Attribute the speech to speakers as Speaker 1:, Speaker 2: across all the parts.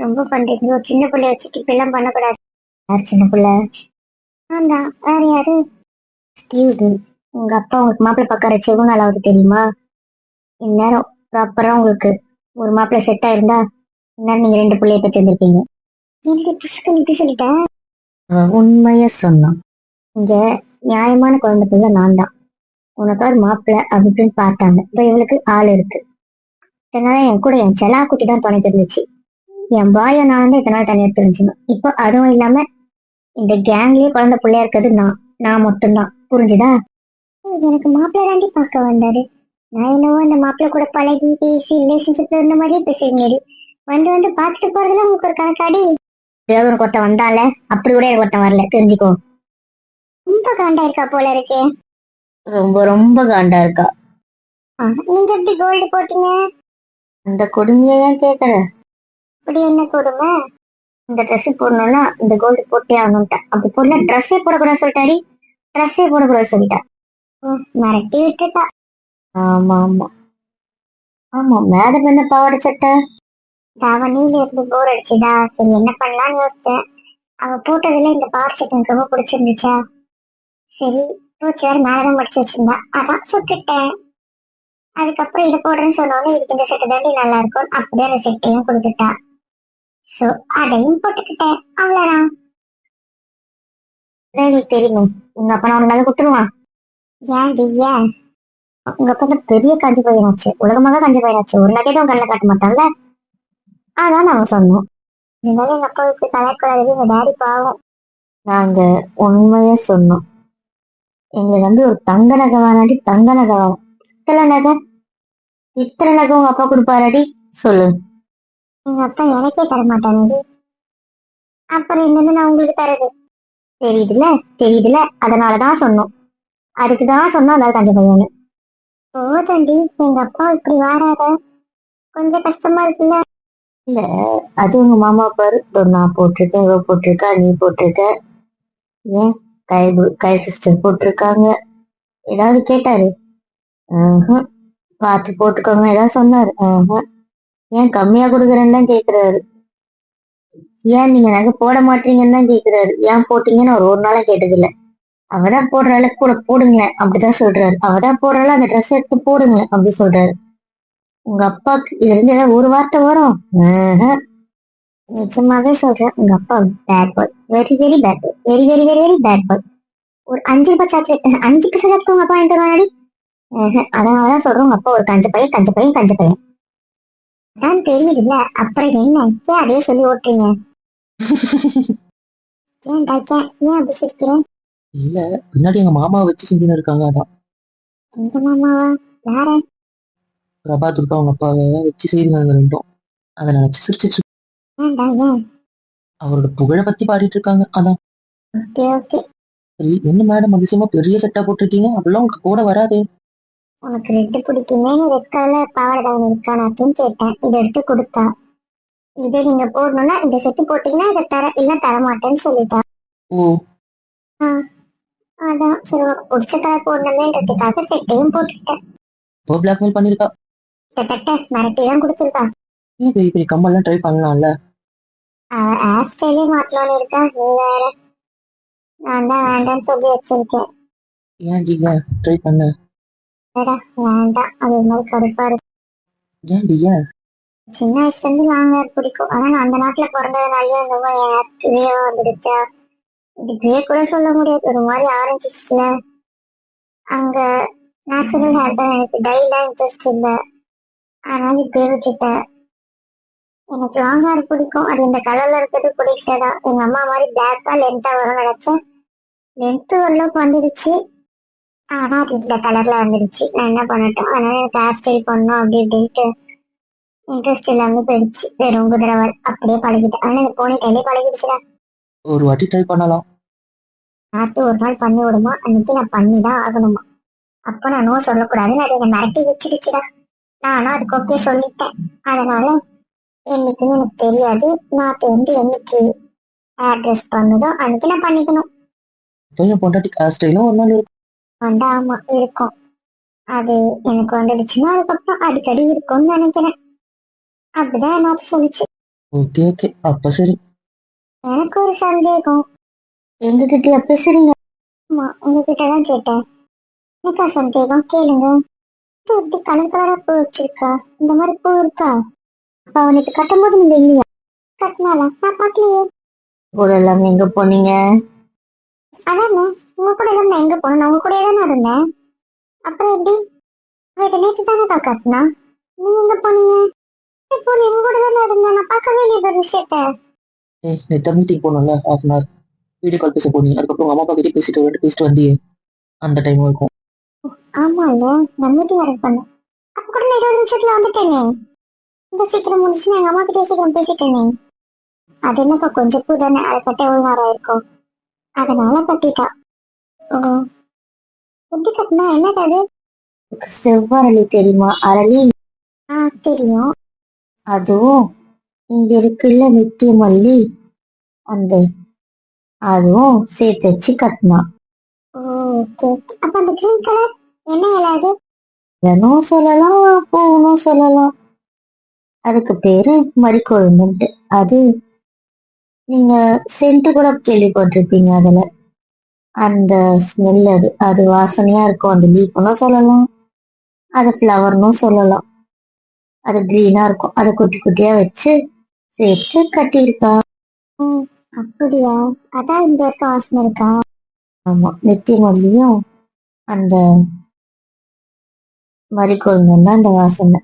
Speaker 1: ரொம்ப பண்றீங்க. ஒரு சின்ன பிள்ளை வச்சுட்டு இப்ப எல்லாம் பண்ணக்கூடாது. யார் சின்ன பிள்ளை? நான் தான். வேற யாரு? Excuse me. உங்க அப்பா உங்களுக்கு மாப்பிள்ளை பார்க்க வச்சு எவ்வளவு நாளாவது தெரியுமா? இந்நேரம் ப்ராப்பரா உங்களுக்கு ஒரு மாப்பிள்ளை செட் ஆயிருந்தா இந்நேரம் நீங்க 2 பிள்ளைய பெற்று இருந்திருப்பீங்க. எனக்கு புஷ்கு இப்படி சொல்லிட்டேன். உண்மைய சொன்னான். இங்க நியாயமான குழந்தை பிள்ளை நான் தான். உனக்காவது மாப்பிள்ளை அப்படின்னு பார்த்தாங்க. இப்ப இவளுக்கு ஆள் இருக்கு. இதனால என் கூட என் செலா குட்டி தான் துணை தெரிஞ்சிச்சு. என் பாய நான் வந்து இதனால தனியா தெரிஞ்சுக்கணும். இப்போ அதுவும் இல்லாம இந்த கேங்லயே குழந்தை பிள்ளையா இருக்கிறது நான் மட்டும்தான். புரிஞ்சுதா? எனக்கு மாப்பிள்ளை தாண்டி பார்க்க வந்தாரு. நான் என்னவோ அந்த மாப்பிள்ளை கூட பழகி பேசி ரிலேஷன்ஷிப்ல இருந்த மாதிரியே பேசுறீங்க. வந்து வந்து பார்த்துட்டு போறதுல உங்களுக்கு ஒரு கணக்காடி. ஏதாவது ஒரு ஒருத்தன் வந்தால அப்படி கூட எனக்கு ஒருத்தன் வரல, தெரிஞ்சுக்கோ. ரொம்ப காண்டா இருக்கா போல இருக்கே. ரொம்ப ரொம்ப காண்டா இருக்கா. நீங்க எப்படி கோல்டு போட்டீங்க? அந்த கொடுமையை ஏன் கேக்குற? அப்படி என்ன கொடுமை? இந்த ட்ரெஸ் போடணும்னா இந்த கோல்டு போட்டே ஆகணும்ட்டா. அப்படி போடல ட்ரெஸ்ஸே போடக்கூடாது சொல்லிட்டாடி. ட்ரெஸ்ஸே போடக்கூடாது சொல்லிட்டா. மிரட்டி விட்டுட்டா. ஆமா ஆமா ஆமா. மேடம் என்ன பாவாடை சட்டை தாவணியில இருந்து போர் அடிச்சுதா. சரி என்ன பண்ணலாம்னு யோசிச்சேன். அவ போட்டதுல இந்த பாவாடை சட்டை எனக்கு ரொம்ப பிடிச்சிருந்துச்சா. சரி பூச்சி வேற மேலதான் படிச்சு வச்சிருந்தா, அதான் சுட்டுட்டேன். அதுக்கப்புறம் இதை போடுறேன்னு சொன்னோன்னே இதுக்கு இந்த செட்டு தாண்டி நல்லா இருக்கும் அப்படியே அந்த செட்டையும் கொடுத்துட்டா. சோ அதையும் போட்டுக்கிட்டேன். அவ்வளவுதான். எனக்கு தெரியுமே உங்க அப்பா நான் உனக்கு கொடுத்துருவான். ஏன் உங்க அப்பா தான் பெரிய கஞ்சி பையனாச்சு, உலகமாக கஞ்சி பையனாச்சு. ஒரு நகையை தான் கண்ணில் காட்ட மாட்டான்ல. அதான் நாங்க சொன்னோம். இருந்தாலும் எங்க அப்பாவுக்கு கலைக்கூடாது. எங்க டேடி பாவம். நாங்க உண்மைய சொன்னோம். எங்களை நம்பி ஒரு தங்க நகை வேணாடி, தங்க நகை வேணும். இத்தனை நகை உங்க அப்பா கொடுப்பாராடி சொல்லு. எங்க அப்பா எனக்கே தர மாட்டானடி, அப்புறம் என்னன்னு நான் உங்களுக்கு தரது? தெரியுதுல அதனாலதான் சொன்னோம். அதுக்குதான் சொன்னோம் அதாவது கஞ்ச பையனு. போதண்டி எங்க அப்பா இப்படி வாராத, கொஞ்சம் கஷ்டமா இருக்குல்ல. இல்ல அது உங்க மாமா பாரு, நான் போட்டிருக்கேன், இவ போட்டிருக்கா, நீ போட்டிருக்க, ஏன் கை சிஸ்டர் போட்டிருக்காங்க, ஏதாவது கேட்டாரு? பார்த்து போட்டுக்கோங்க ஏதாவது சொன்னாரு? ஏன் கம்மியா கொடுக்குறேன்னு தான் கேக்குறாரு. ஏன் நீங்க நகை போட மாட்டீங்கன்னு தான் கேக்குறாரு. ஏன் போட்டீங்கன்னு அவர் ஒரு நாளும் கேட்டதில்லை. அவதான் போடுறாள் கூட போடுங்களேன் அப்படிதான் சொல்றாரு. அவதான் போடுறாள் அந்த ட்ரெஸ் எடுத்து போடுங்க அப்படி சொல்றாரு. உங்க அப்பாக்கு இதுல இருந்து ஏதாவது ஒரு வார்த்தை வரும்? நிஜமாவே சொல்றேன், உங்க அப்பா bad boy, very very bad boy, very very very very bad boy. ஒரு 5 ரூபாய் சாக்லேட், 5 பைசா சாக்லேட் உங்க அப்பா எந்த வாங்கடி. அதனாலதான் சொல்றேன் உங்க அப்பா ஒரு கஞ்ச பையன் கஞ்ச பையன் கஞ்ச பையன் தான். தெரியுதுல்ல அப்புறம் என்ன ஏன் அதே சொல்லி ஓட்டுறீங்க? ஏன் அப்படி சிரிக்கிறேன்?
Speaker 2: இல்ல பின்னாடி எங்க மாமாவை வச்சு செஞ்சுன்னு இருக்காங்க. அதான்.
Speaker 1: எந்த மாமாவா? யார?
Speaker 2: பிரபா துர்கா அவங்க அப்பாவை வச்சு செய்யுங்க ரெண்டும். அதை நினைச்சு சிரிச்சிட்டு அவரோட புகழை பத்தி பாடிட்டு இருக்காங்க. அதான். சரி என்ன மேடம் அதிசயமா பெரிய செட்டா போட்டுட்டீங்க, அப்படிலாம் உங்களுக்கு கூட வராது.
Speaker 1: உனக்கு ரெட்டு பிடிக்குமே, ரெட் கலர்ல பாவாடை தாவணி இருக்கானாச்சும் கேட்டேன். இதை எடுத்து கொடுத்தா. இதை நீங்க போடணும்னா இந்த செட்டு போட்டீங்கன்னா இதை தர, இல்ல தர மாட்டேன்னு சொல்லிட்டா.
Speaker 2: ஓ
Speaker 1: அதான் சரி உனக்கு பிடிச்ச கலர் போடணுமேன்றதுக்காக செட்டையும் போட்டுக்கிட்டேன்.
Speaker 2: இப்போ பிளாக்மெயில் பண்ணிருக்கா.
Speaker 1: கிட்டத்தட்ட மிரட்டிதான் கொடுத்துருக்கா.
Speaker 2: நீ பெரிய பெரிய கம்மல்லாம் ட்ரை பண்ணலாம்ல.
Speaker 1: அவ ஹேர் ஸ்டைலே மாத்தலாம்னு இருக்கா. நீ வேற. நான் தான் வேண்டாம்னு சொல்லி வச்சிருக்கேன்.
Speaker 2: ஏன் நீங்க ட்ரை பண்ண?
Speaker 1: வேண்டாம், அது ஒரு மாதிரி கருப்பா இருக்கு.
Speaker 2: ஏன் ஏன்?
Speaker 1: சின்ன வயசுல இருந்து லாங் ஹேர் பிடிக்கும். ஆனா நான் அந்த நாட்டுல பிறந்ததுனாலயே அந்த ஹேர் கிரேவா வந்துடுச்சா. இது கிரே கூட சொல்ல முடியாது, ஒரு மாதிரி ஆரஞ்சிஸ்ல. அங்க நேச்சுரல் ஹேர் தான், எனக்கு டைலாம் இன்ட்ரெஸ்ட் இல்லை. அதனால இப்படியே விட்டுட்டேன். எனக்கு லாங் ஹேர் பிடிக்கும், அது இந்த கலர்ல இருக்கிறது பிடிக்கலடா. எங்க அம்மா மாதிரி பிளாக்கா லென்த்தா வரும்னு நினைச்சேன். லென்த் ஓரளவுக்கு வந்துடுச்சு, ஆனா அது இந்த கலர்ல வந்துடுச்சு. நான் என்ன பண்ணட்டும். அதனால எனக்கு ஹேர் ஸ்டைல் பண்ணணும் அப்படி இப்படின்ட்டு இன்ட்ரெஸ்ட் எல்லாமே போயிடுச்சு. வெறும் குதிரவால் அப்படியே பழகிட்டேன். ஆனா இந்த போனி டைலே பழகிடுச்சுடா.
Speaker 2: ஒரு வாட்டி ட்ரை பண்ணலாம்.
Speaker 1: பார்த்து ஒரு நாள் பண்ணி விடுமா, அன்னைக்கு நான் பண்ணிதான் ஆகணுமா. அப்ப நான் நோ சொல்லக்கூடாதுன்னு அது என்னை மிரட்டி வச்சிடுச்சுடா. நானும் அதுக்கு ஓகே சொல்லிட்டேன். அதனால என்னைக்குன்னு எனக்கு தெரியாது. நான் வந்து என்னைக்கு ஹேர் ட்ரெஸ் பண்ணுதோ அன்னைக்கு நான் பண்ணிக்கணும்.
Speaker 2: பொண்டாட்டி ஹேர் ஸ்டைலும் ஒரு நாள் இருக்கும்.
Speaker 1: ஆமா இருக்கும். அது எனக்கு வந்துடுச்சுன்னா அதுக்கப்புறம் அடிக்கடி இருக்கும்னு நினைக்கிறேன். அப்படிதான் என்ன சொல்லிச்சு.
Speaker 2: ஓகே ஓகே, அப்ப சரி.
Speaker 1: எனக்கு ஒரு சந்தேகம். எங்ககிட்டயா பேசுறீங்க? ஆமா, உங்ககிட்ட தான் கேட்டேன். எனக்கா சந்தேகம், கேளுங்க. இது எப்படி கலர் கலரா பூ வச்சிருக்கா? இந்த மாதிரி பூ இருக்கா? அப்ப அவனுக்கு கட்டும் போது நீங்க இல்லையா? கட்டினாலா? நான் பார்க்கலையே. கூட இல்லாம எங்க போனீங்க? அதானே, உங்க கூட இல்லாம நான் எங்க போனேன்? நான் உங்க கூட தானே இருந்தேன். அப்புறம் எப்படி? இதை நேற்று தானே கட்டினா. நீங்க எங்க போனீங்க? இப்போ எங்க கூட தானே இருந்தேன். நான் பார்க்கவே இல்லையே இந்த விஷயத்த.
Speaker 2: நேற்று மீட்டிங் போனோம்ல, ½ வீடியோ கால் பேச போனீங்க. அதுக்கப்புறம் உங்க அம்மா அப்பா கிட்டே பேசிட்டு வந்தியே, அந்த டைம் இருக்கும்.
Speaker 1: ஆமா இல்ல, நான் மீட்டிங் அரெண்ட் பண்ணேன். அப்ப கூட நான் 20 நிமிஷத்துல வந்துட்டேனே. இந்த சீக்கிரம் முடிச்சுன்னா எங்க அம்மா கிட்டே சீக்கிரம் பேசிட்டேனே. அது என்னக்கா கொஞ்சம் பூ தானே, அதை கட்ட எவ்வளவு நேரம் இருக்கும்? அதனால கட்டிட்டா. ஓ, எப்படி கட்டினா? என்னது அது? செவ்வரளி தெரியுமா? அரளி. தெரியும். அதுவும் இங்க இருக்குல்ல நித்திய மல்லி, அந்த அதுவும் சேர்த்து வச்சு கட்டினா. ஓ, ஓகே. அப்ப அந்த கிரீன் கலர் என்ன இலை அது? இலனும் சொல்லலாம், பூவும் சொல்லலாம். அதுக்கு பேரு மறிக்கொழுந்துன்ட்டு. அது நீங்க சென்ட் கூட கேள்விப்பட்டிருப்பீங்க. அதுல அந்த ஸ்மெல், அது அது வாசனையா இருக்கும். அது லீஃப்னு சொல்லலாம், அது ஃப்ளவர்னு சொல்லலாம். அது கிரீனா இருக்கும். அதை குட்டி குட்டியா வச்சு சேர்த்து கட்டியிருக்கா. அப்படியா? அதான் இந்த இருக்க வாசனை இருக்கா? ஆமா, நித்திய மல்லியும் அந்த மறிக்கொழுந்தும் தான் அந்த வாசனை.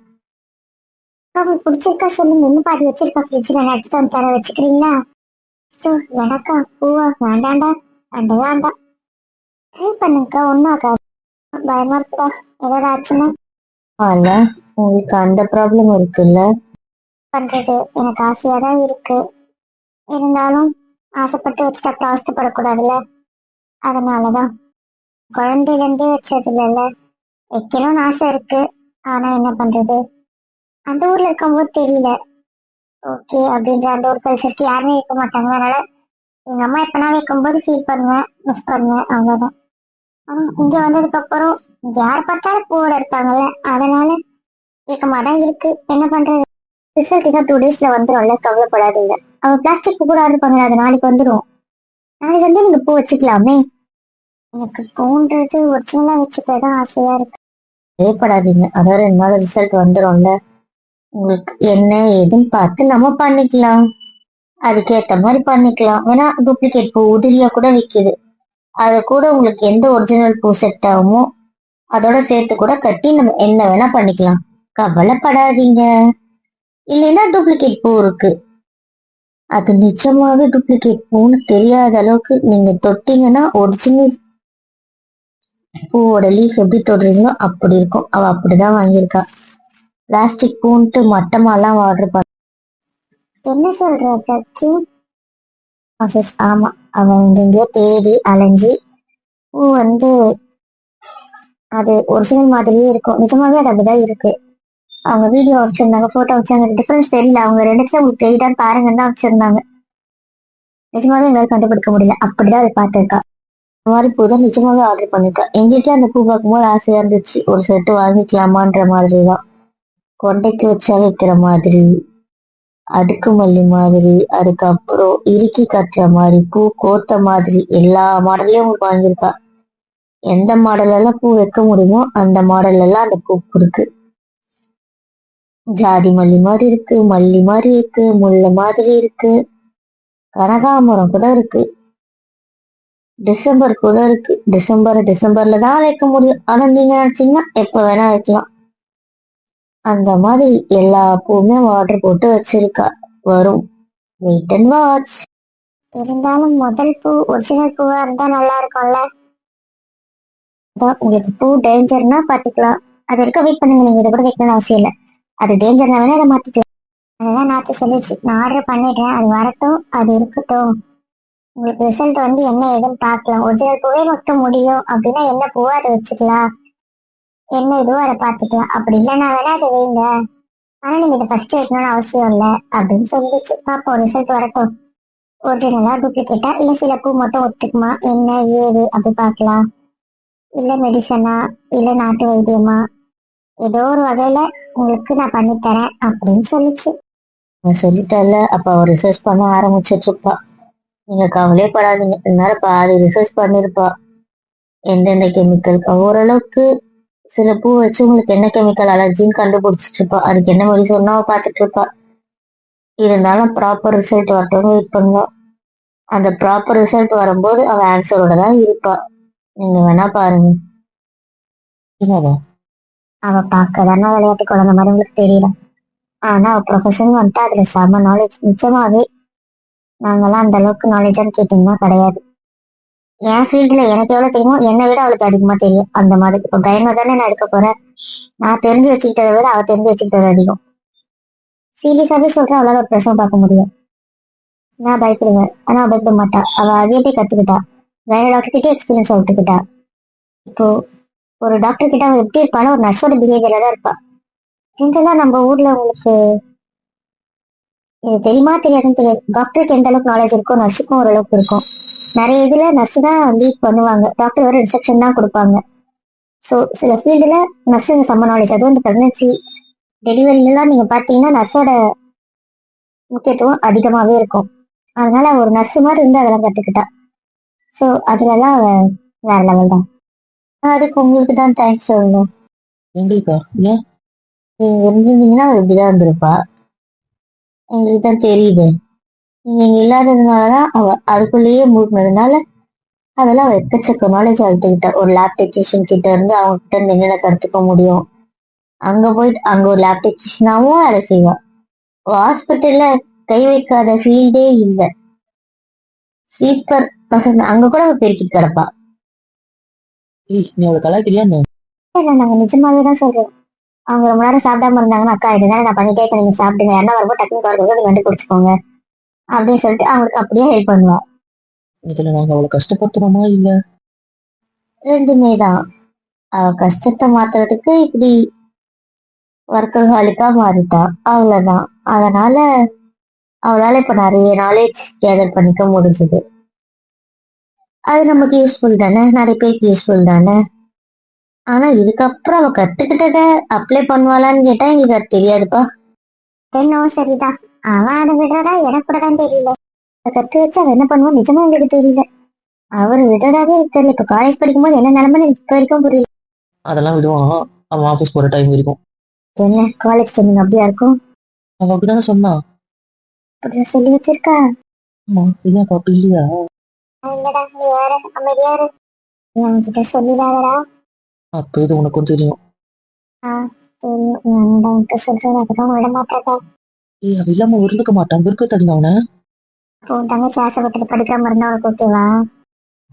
Speaker 1: உங்களுக்கு பிடிச்சிருக்கா சொல்லுங்க. இன்னும் பாதி வச்சிருக்கா ஃப்ரிட்ஜ்ல, நான் எடுத்துட்டு வந்து தர, வச்சுக்கிறீங்களா? எனக்கா பூவா? வேண்டாண்டா, வேண்டவே வேண்டாம். ட்ரை பண்ணுங்கக்கா, ஒன்னும் ஆகாது. பயமா இருக்குடா, ஏதாவது ஆச்சுன்னா. இல்ல, உங்களுக்கு அந்த ப்ராப்ளம் இருக்குல்ல. பண்றது எனக்கு ஆசையா தான் இருக்கு. இருந்தாலும் ஆசைப்பட்டு வச்சுட்டு அப்புறம் அவஸ்தைப்படக்கூடாதுல்ல. அதனாலதான் குழந்தையில இருந்தே வச்சது இல்லைல்ல. வைக்கணும்னு ஆசை இருக்கு. ஆனா என்ன பண்றது, அந்த ஊர்ல இருக்கும்போது தெரியல. ஓகே அப்படின்ற அந்த ஒரு கல்ச்சருக்கு யாருமே வைக்க மாட்டாங்க. அதனால எங்க அம்மா எப்பனா வைக்கும்போது ஃபீல் பண்ணுவேன், மிஸ் பண்ணுவேன், அவ்வளவுதான். ஆனா இங்க வந்ததுக்கு அப்புறம் இங்க யார் பார்த்தாலும் பூவோட இருக்காங்கல்ல, அதனால ஏக்கமாதான் இருக்கு. என்ன பண்றது? ரிசல்ட் இன்னும் 2 daysல வந்துடும்ல, கவலைப்படாதீங்க. அவ பிளாஸ்டிக் பூ கூட ஆர்டர் பண்ணல, அது நாளைக்கு வந்துடும். நாளைக்கு வந்து நீங்க பூ வச்சுக்கலாமே. எனக்கு பூன்றது ஒரிஜினலா வச்சுக்கதான் ஆசையா இருக்கு. பயப்படாதீங்க, அதான் 2 நாள் ரிசல்ட் வந்துடும்ல. உங்களுக்கு என்ன ஏதுன்னு பார்த்து நம்ம பண்ணிக்கலாம். அதுக்கேத்த மாதிரி பண்ணிக்கலாம். வேணா டூப்ளிகேட் பூ உதிரியா கூட விக்குது. அது கூட உங்களுக்கு எந்த ஒரிஜினல் பூ செட் ஆகுமோ அதோட சேர்த்து கூட கட்டி நம்ம என்ன வேணா பண்ணிக்கலாம். கவலைப்படாதீங்க. இல்லைன்னா டூப்ளிகேட் பூ இருக்கு. அது நிஜமாவே டூப்ளிகேட் பூன்னு தெரியாத அளவுக்கு நீங்க தொட்டீங்கன்னா ஒரிஜினல் பூவோட லீஃப் எப்படி தொடுறீங்களோ அப்படி இருக்கும். அவ அப்படிதான் வாங்கியிருக்கா. பிளாஸ்டிக் பூன்ட்டு மட்டமாலாம் ஆர்டர் பண்ண. என்ன சொல்ற? ஆமா, அவன் எங்கெங்கயோ தேடி அலைஞ்சி பூ வந்து அது ஒரிஜினல் மாதிரியே இருக்கும். நிஜமாவே அது அப்படிதான் இருக்கு. அவங்க வீடியோ வச்சிருந்தாங்க, போட்டோ வச்சாங்க, டிஃபரன்ஸ் தெரியல. அவங்க ரெண்டுத்துல உங்களுக்கு தெரியுதான்னு பாருங்கன்னு தான் வச்சிருந்தாங்க. நிஜமாவே எங்களால கண்டுபிடிக்க முடியல. அப்படிதான் அதை பார்த்திருக்கா. இந்த மாதிரி பூ தான் நிஜமாவே ஆர்டர் பண்ணிருக்கா. எங்களுக்கே அந்த பூ பார்க்கும்போது ஆசையா இருந்துச்சு, ஒரு செட்டு வாங்கிக்கலாமான்ற மாதிரிதான். கொண்டைக்கு வச்சா வைக்கிற மாதிரி, அடுக்கு மல்லி மாதிரி, அதுக்கப்புறம் இறுக்கி கட்டுற மாதிரி, பூ கோத்த மாதிரி எல்லா மாடல்லையும் உங்களுக்கு வாங்கியிருக்கா. எந்த மாடல் எல்லாம் பூ வைக்க முடியுமோ அந்த மாடல் எல்லாம் அந்த பூ இருக்கு. ஜாதி மல்லி மாதிரி இருக்கு, மல்லி மாதிரி இருக்கு, முல்லை மாதிரி இருக்கு, கனகாமரம் கூட இருக்கு, டிசம்பர் கூட இருக்கு. டிசம்பர்ல தான் வைக்க முடியும். ஆனா நீங்க நினைச்சீங்கன்னா எப்ப வேணா வைக்கலாம். அந்த மாதிரி எல்லா பூவுமே ஆர்டர் போட்டு வச்சிருக்கா. வரும், வெயிட் அண்ட் வாட்ச். இருந்தாலும் முதல் பூ ஒரிஜினல் பூவா இருந்தா நல்லா இருக்கும்ல. உங்களுக்கு பூ டேஞ்சர்னா பாத்துக்கலாம். அது வரைக்கும் வெயிட் பண்ணுங்க. நீங்க இதை கூட வைக்கணும்னு அவசியம் இல்லை. அது டேஞ்சர்னா வேணா அதை மாத்திக்கலாம். அதுதான் நாத்து சொல்லிச்சு. நான் ஆர்டர் பண்ணிட்டேன், அது வரட்டும், அது இருக்கட்டும். உங்களுக்கு ரிசல்ட் வந்து என்ன ஏதுன்னு பார்க்கலாம். ஒரிஜினல் பூவே வைக்க முடியும் அப்படின்னா என்ன பூவோ அதை வச்சுக்கலாம், என்ன இதுவோ அதை பார்த்துக்கலாம். அப்படி இல்லைன்னா வேணா அதை வைங்க. ஆனா நீங்க இதை ஃபர்ஸ்ட் வைக்கணும்னு அவசியம் இல்லை அப்படின்னு சொல்லிடுச்சு. பார்ப்போம், ரிசல்ட் வரட்டும். ஒரிஜினலா டூப்ளிகேட்டா இல்ல சில பூ மட்டும் ஒத்துக்குமா என்ன ஏது அப்படி பார்க்கலாம். இல்ல மெடிசனா இல்ல நாட்டு வைத்தியமா, ஏதோ ஒரு வகையில உங்களுக்கு நான் பண்ணித்தரேன் அப்படின்னு சொல்லிச்சு. நான் சொல்லிட்டேன்ல, அப்ப அவ ரிசர்ச் பண்ண ஆரம்பிச்சிட்டு இருப்பா. நீங்க கவலையே படாதீங்க, இதனால பாதி ரிசர்ச் பண்ணிருப்பா. எந்தெந்த கெமிக்கல் ஓரளவுக்கு சில பூ வச்சு உங்களுக்கு என்ன கெமிக்கல் அலர்ஜின்னு கண்டுபிடிச்சிட்டு இருப்பா. அதுக்கு என்ன வழி சொன்னா அவ பாத்துட்டு இருப்பா. இருந்தாலும் ப்ராப்பர் ரிசல்ட் வரட்டும்னு வெயிட் பண்ணுவா. அந்த ப்ராப்பர் ரிசல்ட் வரும்போது அவ ஆன்சரோட தான் இருப்பா. நீங்க வேணா பாருங்க.
Speaker 2: நிஜமாவா?
Speaker 1: அவ பார்க்கதானே விளையாட்டு குழந்தை மாதிரி உங்களுக்கு தெரியல. ஆனா அவ ப்ரொஃபஷன் வந்துட்டு அதுல செம நாலேஜ். நிச்சயமாவே நாங்கெல்லாம் அந்த அளவுக்கு நாலேஜான்னு கேட்டீங்கன்னா கிடையாது. என் ஃபீல்டுல எனக்கு எவ்வளவு தெரியுமோ என்னை விட அவளுக்கு அதிகமா தெரியும். அந்த மாதிரி இப்போ கைனோ தானே நான் எடுக்க போறேன். நான் தெரிஞ்சு வச்சுக்கிட்டதை விட அவ தெரிஞ்சு வச்சுக்கிட்டது அதிகம். சீரியஸாவே சொல்றேன், அவளால ஒரு பிரசவம் பார்க்க முடியும். நான் பயப்படுவேன், ஆனா அவ பயப்பட மாட்டா. அவ அதே போய் கத்துக்கிட்டா. கைனோ டாக்டர் கிட்டே எக்ஸ்பீரியன்ஸ் எடுத்துக்கிட்டா. இப்போ ஒரு டாக்டர் கிட்ட அவ எப்படி இருப்பானா ஒரு நர்ஸோட பிஹேவியரா தான் இருப்பா. ஜென்ரலா நம்ம ஊர்ல உங்களுக்கு இது தெரியுமா தெரியாதுன்னு தெரியாது. டாக்டருக்கு எந்த அளவுக்கு நாலேஜ் இருக்கோ நர்ஸுக்கும் ஓரளவுக்கு இருக்கும். நிறைய இதுல நர்ஸ் தான் லீட் பண்ணுவாங்க, டாக்டர் வர இன்ஸ்ட்ரக்ஷன் தான் கொடுப்பாங்க. ஸோ சில ஃபீல்டுல நர்ஸுங்க செம்ம நாலேஜ். அதுவும் இந்த பிரெக்னன்சி டெலிவரிலாம் நீங்க பாத்தீங்கன்னா நர்ஸோட முக்கியத்துவம் அதிகமாவே இருக்கும். அதனால அவ ஒரு நர்ஸ் மாதிரி இருந்து அதெல்லாம் கத்துக்கிட்டா. ஸோ அதுலலாம் அவ வேற லெவல் தான். அதுக்கு உங்களுக்கு தான் தேங்க்ஸ் சொல்லணும்.
Speaker 2: எங்களுக்கா? ஏன்?
Speaker 1: நீங்க இருந்திருந்தீங்கன்னா அவ இப்படிதான் இருந்திருப்பா. எங்களுக்கு தான் தெரியுது. நீங்க இங்க இல்லாததுனாலதான் அவ அதுக்குள்ளேயே மூழ்கினதுனால அதெல்லாம் அவ எக்கச்சக்க நாலேஜ் வளர்த்துக்கிட்ட. ஒரு லேப் டெக்னீஷியன் கிட்ட இருந்து அவங்க கிட்ட இருந்து என்னென்ன கத்துக்க முடியும். அங்க போயிட்டு அங்க ஒரு லேப் டெக்னீஷியனாவும் வேலை செய்வா. ஹாஸ்பிட்டல்ல கை வைக்காத ஃபீல்டே இல்ல. ஸ்வீப்பர் பசங்க அங்க கூட அவ பெருக்கிட்டு கிடப்பா.
Speaker 2: ஏய், நீ அவளை கலாய்க்கிறியா என்ன?
Speaker 1: இல்ல நாங்க நிஜமாவே தான் சொல்றோம். அவங்க ரொம்ப நேரம் சாப்பிடாம இருந்தாங்கன்னா, அக்கா இதுதானே நான் பண்ணிட்டே இருக்கேன், நீங்க சாப்பிடுங்க, யாரா வரும்போது டக்குனு திறந்து நீங்க வந்து குடிச்சுக்கோங்க அப்படின்னு சொல்லிட்டு அவங்களுக்கு அப்படியே ஹெல்ப் பண்ணுவா.
Speaker 2: இதுல நாங்க அவளை கஷ்டப்படுத்துறோமா இல்ல?
Speaker 1: ரெண்டுமே தான். அவ கஷ்டத்தை மாத்துறதுக்கு இப்படி ஒர்க்கஹாலிக்கா மாறிட்டா, அவ்வளவுதான். அதனால அவளால இப்ப நிறைய நாலேஜ் கேதர் பண்ணிக்க முடிஞ்சது. அது நமக்கு யூஸ்ஃபுல் தானே, நிறைய பேருக்கு யூஸ்ஃபுல் தானே. ஆனா இதுக்கப்புறம் அவ கத்துக்கிட்டத அப்ளை பண்ணுவாளான்னு கேட்டா எங்களுக்கு அது தெரியாதுப்பா. என்னவோ சரிதான். அவன் அதை விடுறதா எனக்கு கூட தான் தெரியல. அதை கத்து வச்சு அவ என்ன பண்ணுவான் நிஜமா எங்களுக்கு தெரியல. அவர் விடுறதாவே எனக்கு தெரியல. இப்ப காலேஜ் படிக்கும்போது என்ன நிலைமைன்னு எனக்கு இப்ப வரைக்கும் புரியல.
Speaker 2: அதெல்லாம் விடுவான். அவன் ஆபீஸ் போற டைம் இருக்கும்.
Speaker 1: என்ன காலேஜ் டைமிங் அப்படியா இருக்கும்?
Speaker 2: அவன் அப்படிதானே சொன்னா.
Speaker 1: அப்படிதான் சொல்லி வச்சிருக்கா.
Speaker 2: ஆமா, ஏன் பாப்பா இல்லையா?
Speaker 1: இல்லடா, நீ வேற அமைதியா இரு. நீ அவன்கிட்ட சொல்லிடாதடா.
Speaker 2: அப்ப இது உனக்கும் தெரியும்.
Speaker 1: ஆஹ் தெரியும். நான் அவன்கிட்ட சொல்றேன், அதுதான் விட மாட்டாக்கா.
Speaker 2: ஏய், அவ இல்லாம இருந்துக்க மாட்டான். விருப்பத்தாதீங்க அவனை.
Speaker 1: இப்போ உன் தங்கச்சி ஆசைப்பட்டது படிக்காம இருந்தா உனக்கு ஓகேவா?